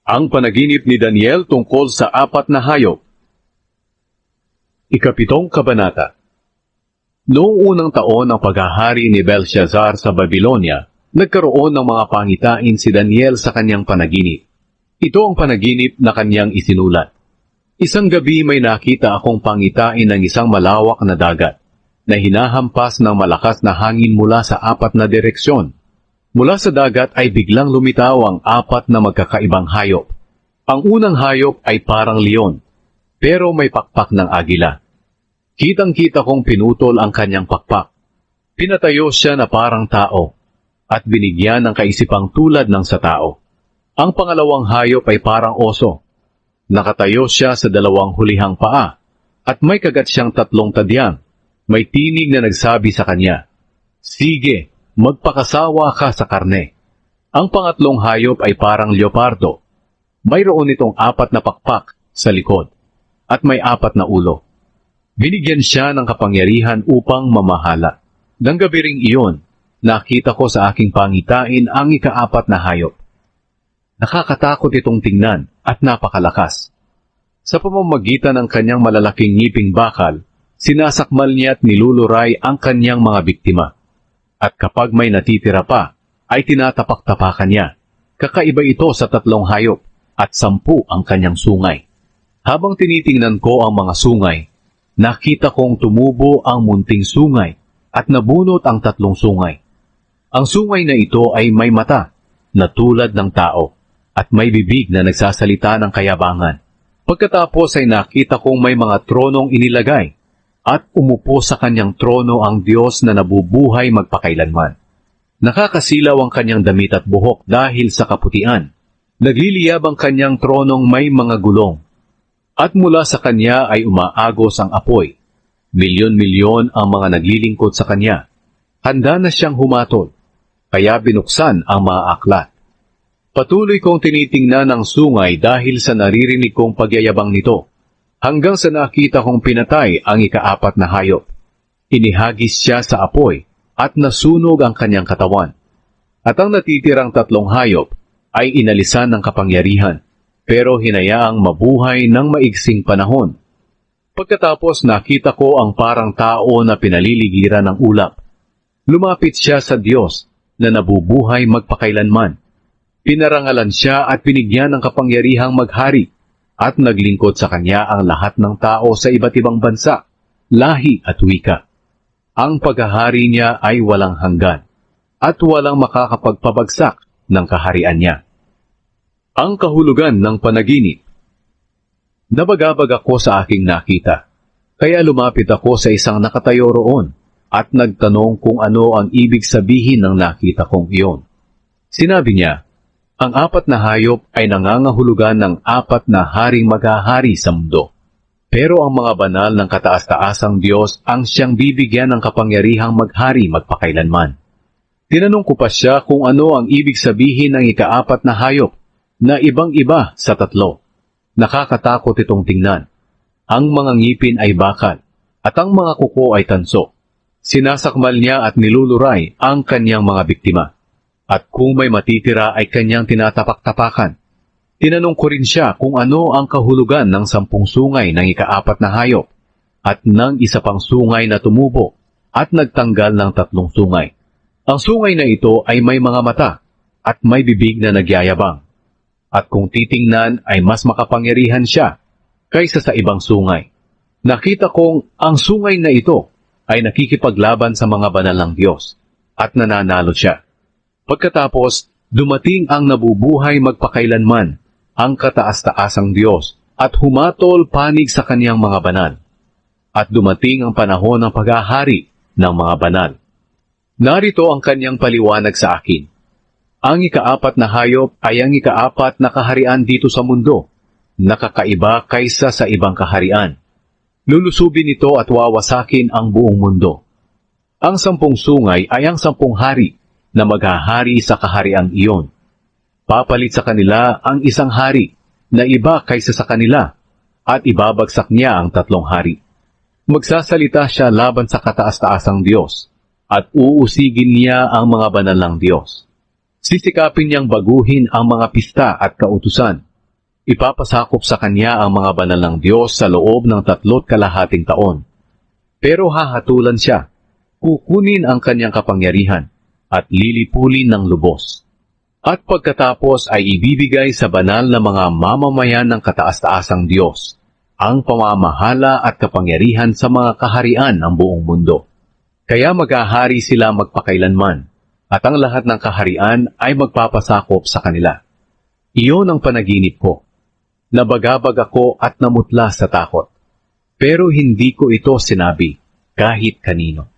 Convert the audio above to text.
Ang panaginip ni Daniel tungkol sa apat na hayop. Ikapitong kabanata. Noong unang taon ng paghahari ni Belshazzar sa Babylonia, nagkaroon ng mga pangitain si Daniel sa kanyang panaginip. Ito ang panaginip na kanyang isinulat. Isang gabi may nakita akong pangitain ng isang malawak na dagat na hinahampas ng malakas na hangin mula sa apat na direksyon. Mula sa dagat ay biglang lumitaw ang apat na magkakaibang hayop. Ang unang hayop ay parang leon, pero may pakpak ng agila. Kitang-kita kong pinutol ang kanyang pakpak. Pinatayo siya na parang tao, at binigyan ng kaisipang tulad ng sa tao. Ang pangalawang hayop ay parang oso. Nakatayo siya sa dalawang hulihang paa, at may kagat siyang tatlong tadyang. May tinig na nagsabi sa kanya, "Sige, magpakasawa ka sa karne." Ang pangatlong hayop ay parang leopardo. Mayroon itong apat na pakpak sa likod, at may apat na ulo. Binigyan siya ng kapangyarihan upang mamahala. Nang gabi ring iyon, nakita ko sa aking pangitain ang ikaapat na hayop. Nakakatakot itong tingnan at napakalakas. Sa pamamagitan ng kanyang malalaking ngiping bakal, sinasakmal niya at niluluray ang kanyang mga biktima. At kapag may natitira pa, ay tinatapak-tapakan niya. Kakaiba ito sa tatlong hayop at 10 ang kanyang sungay. Habang tinitingnan ko ang mga sungay, nakita kong tumubo ang munting sungay at nabunot ang tatlong sungay. Ang sungay na ito ay may mata na tulad ng tao at may bibig na nagsasalita ng kayabangan. Pagkatapos ay nakita kong may mga tronong inilagay at umupo sa kanyang trono ang Diyos na nabubuhay magpakailanman. Nakakasilaw ang kanyang damit at buhok dahil sa kaputian. Nagliliyab ang kanyang tronong may mga gulong. At mula sa kanya ay umaagos ang apoy. Milyon-milyon ang mga naglilingkod sa kanya. Handa na siyang humatol, kaya binuksan ang mga aklat. Patuloy kong tinitingnan ang sungay dahil sa naririnig kong pagyayabang nito, hanggang sa nakita kong pinatay ang ikaapat na hayop. Inihagis siya sa apoy at nasunog ang kanyang katawan. At ang natitirang tatlong hayop ay inalisan ng kapangyarihan, pero hinayaang mabuhay ng maigsing panahon. Pagkatapos nakita ko ang parang tao na pinaliligiran ng ulap. Lumapit siya sa Diyos na nabubuhay magpakailanman. Pinarangalan siya at binigyan ng kapangyarihang maghari, at naglingkod sa kanya ang lahat ng tao sa iba't ibang bansa, lahi at wika. Ang paghahari niya ay walang hanggan, at walang makakapagpabagsak ng kaharian niya. Ang kahulugan ng panaginip. Nabagabag ako sa aking nakita, kaya lumapit ako sa isang nakatayo roon, at nagtanong kung ano ang ibig sabihin ng nakita kong iyon. Sinabi niya, ang apat na hayop ay nangangahulugan ng apat na haring maghahari sa mundo. Pero ang mga banal ng kataas-taasang Diyos ang siyang bibigyan ng kapangyarihang maghari magpakailanman. Tinanong ko pa siya kung ano ang ibig sabihin ng ikaapat na hayop na ibang-iba sa tatlo. Nakakatakot itong tingnan. Ang mga ngipin ay bakal at ang mga kuko ay tanso. Sinasakmal niya at niluluray ang kanyang mga biktima. At kung may matitira ay kanyang tinatapak-tapakan. Tinanong ko rin siya kung ano ang kahulugan ng 10 sungay ng ikaapat na hayop at ng isa pang sungay na tumubo at nagtanggal ng 3 sungay. Ang sungay na ito ay may mga mata at may bibig na nagyayabang. At kung titingnan ay mas makapangyarihan siya kaysa sa ibang sungay. Nakita kong ang sungay na ito ay nakikipaglaban sa mga banal ng Diyos at nananalo siya. Pagkatapos, dumating ang nabubuhay magpakailanman, ang kataas-taasang Diyos, at humatol panig sa kaniyang mga banal. At dumating ang panahon ng paghahari ng mga banal. Narito ang kaniyang paliwanag sa akin. Ang ikaapat na hayop ay ang ikaapat na kaharian dito sa mundo, nakakaiba kaysa sa ibang kaharian. Lulusubin ito at wawasakin ang buong mundo. Ang 10 sungay ay ang 10 hari, na maghahari sa kahariang iyon. Papalit sa kanila ang isang hari na iba kaysa sa kanila at ibabagsak niya ang 3 hari. Magsasalita siya laban sa kataas-taasang Diyos at uusigin niya ang mga banal ng Diyos. Sisikapin niyang baguhin ang mga pista at kautusan Ipapasakop sa kanya ang mga banal ng Diyos sa loob ng 3.5 taon. Pero hahatulan siya, kukunin ang kanyang kapangyarihan, at lilipulin ng lubos. At pagkatapos ay ibibigay sa banal na mga mamamayan ng kataas-taasang Diyos, ang pamamahala at kapangyarihan sa mga kaharian ng buong mundo. Kaya maghahari sila magpakailanman, at ang lahat ng kaharian ay magpapasakop sa kanila. Iyon ang panaginip ko. Nabagabag ako at namutla sa takot. Pero hindi ko ito sinabi kahit kanino.